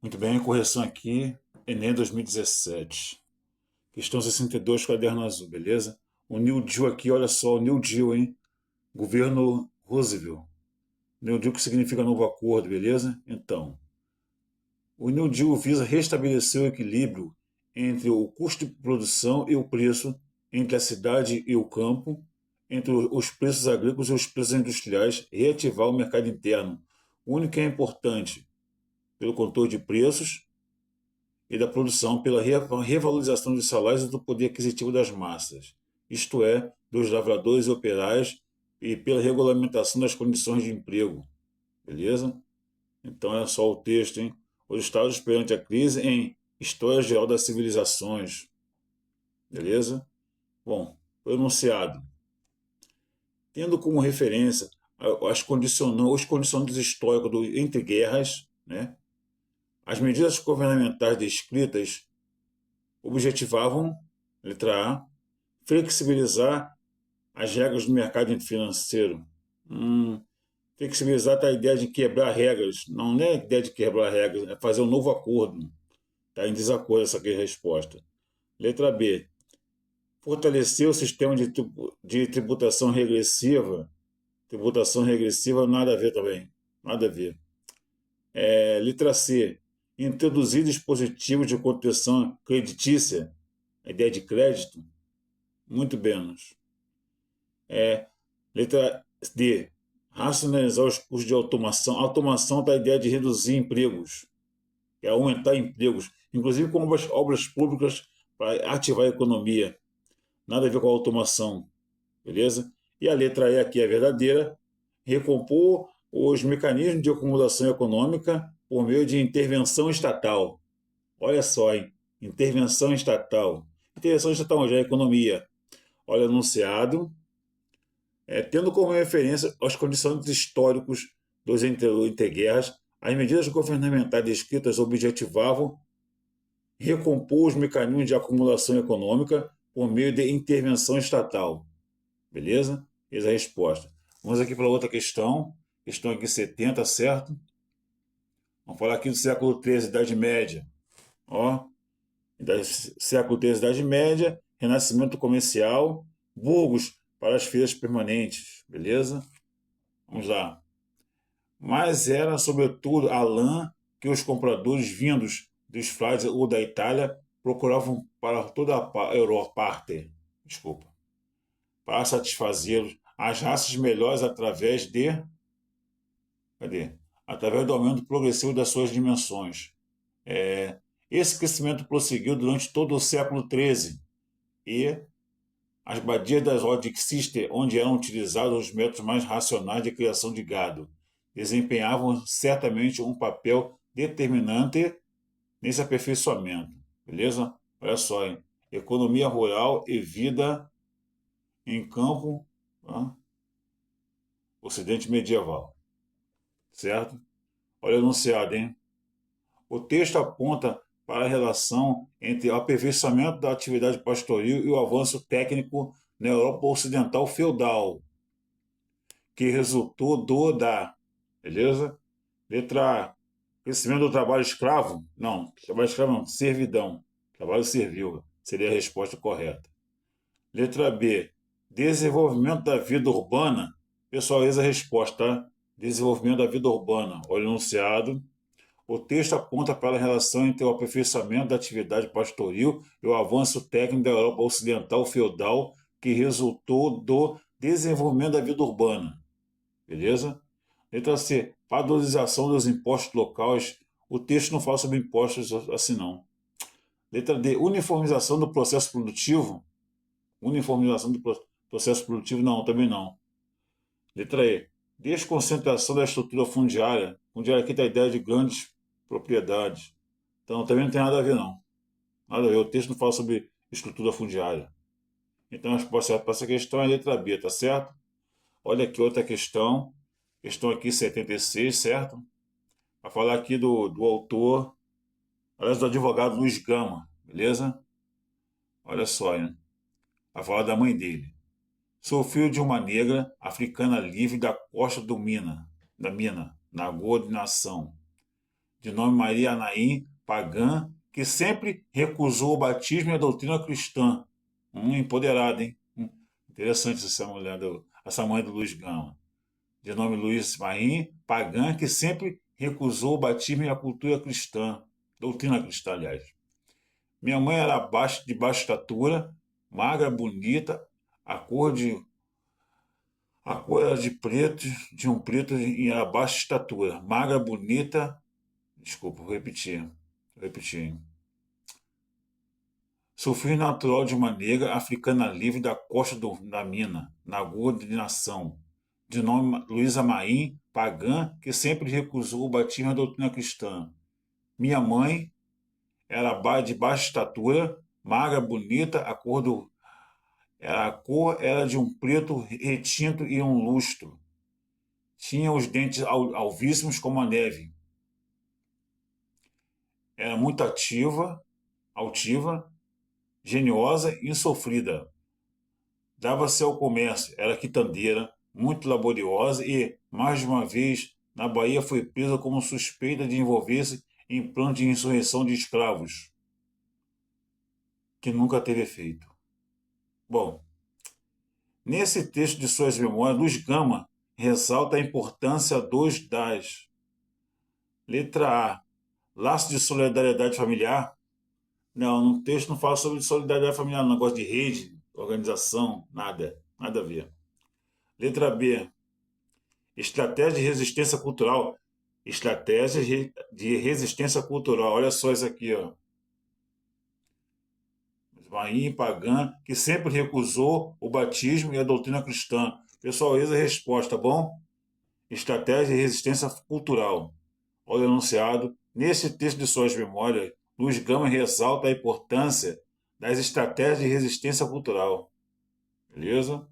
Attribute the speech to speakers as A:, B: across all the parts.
A: Muito bem, correção aqui, Enem 2017. Questão 62, caderno azul, beleza? O New Deal aqui, olha só, o New Deal, hein? Governo Roosevelt. New Deal que significa novo acordo, beleza? Então, o New Deal visa restabelecer o equilíbrio entre o custo de produção e o preço, entre a cidade e o campo, entre os preços agrícolas e os preços industriais, reativar o mercado interno. O único que é importante, pelo controle de preços e da produção pela revalorização dos salários e do poder aquisitivo das massas, isto é, dos lavradores e operários, e pela regulamentação das condições de emprego. Beleza? Então é só o texto, hein? Os estados perante a crise em História Geral das Civilizações. Beleza? Bom, o enunciado. Tendo como referência os condicionantes históricos entre guerras, né? As medidas governamentais descritas objetivavam, letra A, flexibilizar as regras do mercado financeiro. Flexibilizar está a ideia de quebrar regras. Não é a ideia de quebrar regras, é fazer um novo acordo. Está em desacordo essa aqui é a resposta. Letra B. Fortalecer o sistema de tributação regressiva. Tributação regressiva, nada a ver também. Nada a ver. Letra C. Introduzir dispositivos de contenção creditícia. A ideia de crédito. Muito menos. Letra D. Racionalizar os custos de automação. Automação dá a ideia de reduzir empregos, é aumentar empregos, inclusive com obras públicas para ativar a economia. Nada a ver com a automação, beleza? E a letra E aqui é verdadeira. Recompor os mecanismos de acumulação econômica por meio de intervenção estatal. Olha só, hein? Intervenção estatal. Intervenção estatal já é economia. Olha, enunciado. Tendo como referência os condicionantes históricos dos interguerras, as medidas governamentais descritas objetivavam recompor os mecanismos de acumulação econômica por meio de intervenção estatal. Beleza? Eis a resposta. Vamos aqui para outra questão. Questão aqui 70, certo? Vamos falar aqui do século XIII, Idade Média. Ó, século XIII, Idade Média, Renascimento Comercial, burgos para as feiras permanentes. Beleza? Vamos lá. Mas era, sobretudo, a lã que os compradores vindos dos Flávios ou da Itália procuravam para toda a Europa, desculpa, para satisfazê-los as raças melhores através de, através do aumento progressivo das suas dimensões. Esse crescimento prosseguiu durante todo o século XIII e as badias das ordens Cister, onde eram utilizados os métodos mais racionais de criação de gado, desempenhavam certamente um papel determinante nesse aperfeiçoamento. Beleza? Olha só, hein? Economia rural e vida em campo, tá? Ocidente medieval. Certo? Olha o enunciado, hein? O texto aponta para a relação entre o aperfeiçoamento da atividade pastoril e o avanço técnico na Europa Ocidental feudal, que resultou beleza? Letra A. Crescimento do trabalho escravo? Não, trabalho escravo não, servidão. Trabalho servil seria a resposta correta. Letra B. Desenvolvimento da vida urbana? Pessoal, eis a resposta, tá? Desenvolvimento da vida urbana. Olha o enunciado. O texto aponta para a relação entre o aperfeiçoamento da atividade pastoril e o avanço técnico da Europa Ocidental feudal, que resultou do desenvolvimento da vida urbana. Beleza? Letra C. Padronização dos impostos locais. O texto não fala sobre impostos assim, não. Letra D. Uniformização do processo produtivo. Uniformização do processo produtivo, não, também não. Letra E. Desconcentração da estrutura fundiária. Fundiária aqui tem a ideia de grandes propriedades. Então também não tem nada a ver, não. Nada a ver. O texto não fala sobre estrutura fundiária. Então a resposta para essa questão é a letra B, tá certo? Olha aqui outra questão. Questão aqui 76, certo? Vai falar aqui do autor, aliás, do advogado Luiz Gama, beleza? Olha só, hein? Vai falar da mãe dele. Sou filho de uma negra africana livre da costa da mina, Nagoa de Nação. de nome Maria Anaim, pagã, que sempre recusou o batismo e a doutrina cristã. Empoderada, hein? Interessante essa mulher, essa mãe do Luiz Gama. De nome Luiz Maim, pagã, que sempre recusou o batismo e a cultura cristã. Doutrina cristã, aliás. Minha mãe era de baixa estatura, magra, bonita, a cor de a cor era de preto, de um preto e era baixa estatura, magra, bonita. Desculpa, vou repetir. Sou filho natural de uma negra africana livre da costa da Mina, na Goa de Nação, de nome Luísa Maim, pagã, que sempre recusou o batismo da doutrina cristã. Minha mãe era de baixa estatura, magra, bonita, a cor era de um preto retinto e um lustro. Tinha os dentes alvíssimos como a neve. Era muito altiva, geniosa e insofrida. Dava-se ao comércio, era quitandeira, muito laboriosa e, mais de uma vez, na Bahia foi presa como suspeita de envolver-se em plano de insurreição de escravos, que nunca teve efeito. Bom, nesse texto de suas memórias, Luiz Gama ressalta a importância das. Letra A. Laço de solidariedade familiar. Não, no texto não fala sobre solidariedade familiar, não gosta de rede, organização, nada a ver. Letra B. Estratégia de resistência cultural. Estratégia de resistência cultural. Olha só isso aqui, ó. Maim pagã, que sempre recusou o batismo e a doutrina cristã. Pessoal, eis a resposta, tá bom? Estratégia de resistência cultural. Olha o enunciado. Nesse texto de suas memórias, Luiz Gama ressalta a importância das estratégias de resistência cultural. Beleza?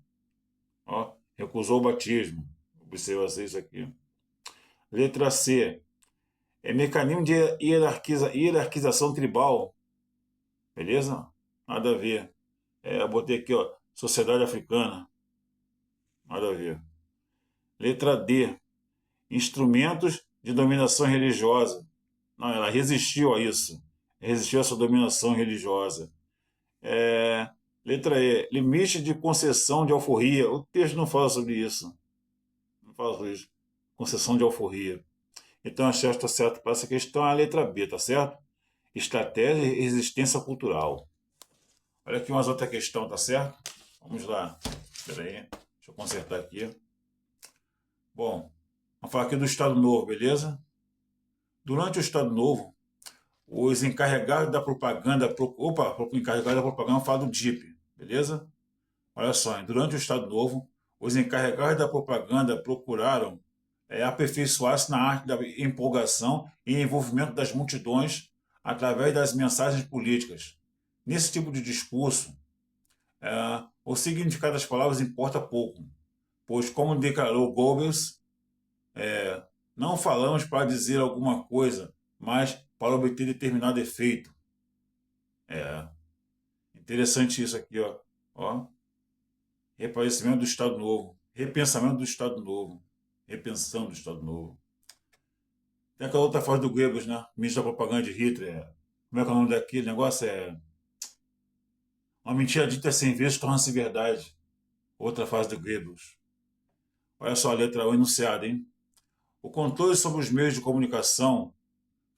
A: Ó, recusou o batismo. Observa isso aqui. Letra C. É mecanismo de hierarquização tribal. Beleza? Nada a ver. Eu botei aqui, ó, sociedade africana. Nada a ver. Letra D. Instrumentos de dominação religiosa. Não, ela resistiu a isso. Resistiu a essa dominação religiosa. Letra E. Limite de concessão de alforria. O texto não fala sobre isso. Não fala sobre isso. Concessão de alforria. Então a resposta certa para essa questão é a letra B, tá certo? Estratégia e resistência cultural. Olha aqui umas outra questão, tá certo? Vamos lá. Espera aí. Deixa eu consertar aqui. Bom, vamos falar aqui do Estado Novo, beleza? Durante o Estado Novo, os encarregados da propaganda... o encarregado da propaganda fala do DIP, beleza? Olha só, durante o Estado Novo, os encarregados da propaganda procuraram aperfeiçoar-se na arte da empolgação e envolvimento das multidões através das mensagens políticas. Nesse tipo de discurso, o significado das palavras importa pouco, pois, como declarou Goebbels, não falamos para dizer alguma coisa, mas para obter determinado efeito. Interessante isso aqui, ó. Reaparecimento do Estado Novo, repensamento do Estado Novo, repensão do Estado Novo. Tem aquela outra frase do Goebbels, né? Ministro da propaganda de Hitler. Como é que é o nome daquele negócio? Uma mentira dita 100 vezes torna-se verdade. Outra frase do Goebbels. Olha só a letra O enunciado, hein? O controle sobre os meios de comunicação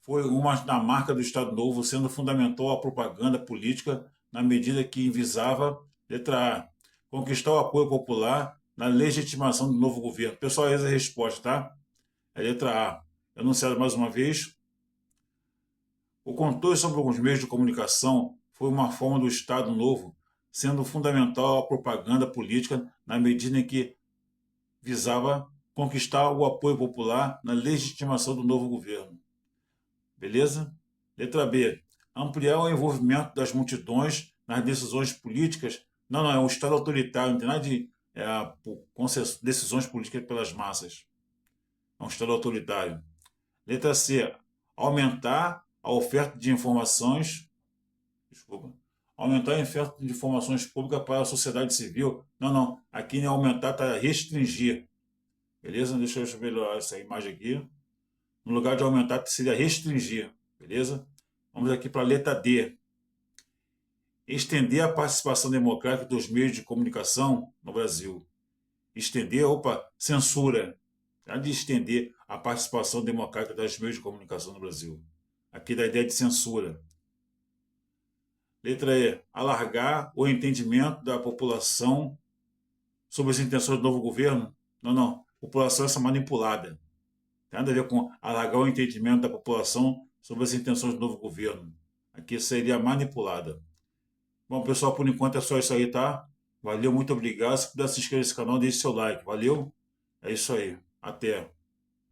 A: foi uma da marca do Estado Novo, sendo fundamental a propaganda política na medida que visava, letra A, conquistar o apoio popular na legitimação do novo governo. Pessoal, essa é a resposta, tá? É a letra A. Enunciado mais uma vez. O controle sobre os meios de comunicação foi uma forma do Estado Novo, sendo fundamental a propaganda política na medida em que visava conquistar o apoio popular na legitimação do novo governo. Beleza? Letra B. Ampliar o envolvimento das multidões nas decisões políticas. Não, é um Estado autoritário, não tem nada de decisões políticas pelas massas. É um Estado autoritário. Letra C. Aumentar a oferta de informações. Aumentar a oferta de informações públicas para a sociedade civil. Não. Aqui não é aumentar, está restringir. Beleza? Deixa eu melhorar essa imagem aqui. No lugar de aumentar, seria restringir. Beleza? Vamos aqui para a letra D. Estender a participação democrática dos meios de comunicação no Brasil. Estender, censura. Tá? De estender a participação democrática dos meios de comunicação no Brasil. Aqui da ideia de censura. Letra E. Alargar o entendimento da população sobre as intenções do novo governo. Não. A população é manipulada. Tem nada a ver com alargar o entendimento da população sobre as intenções do novo governo. Aqui seria manipulada. Bom, pessoal, por enquanto é só isso aí, tá? Valeu, muito obrigado. Se puder se inscrever nesse canal, deixe seu like. Valeu? É isso aí. Até.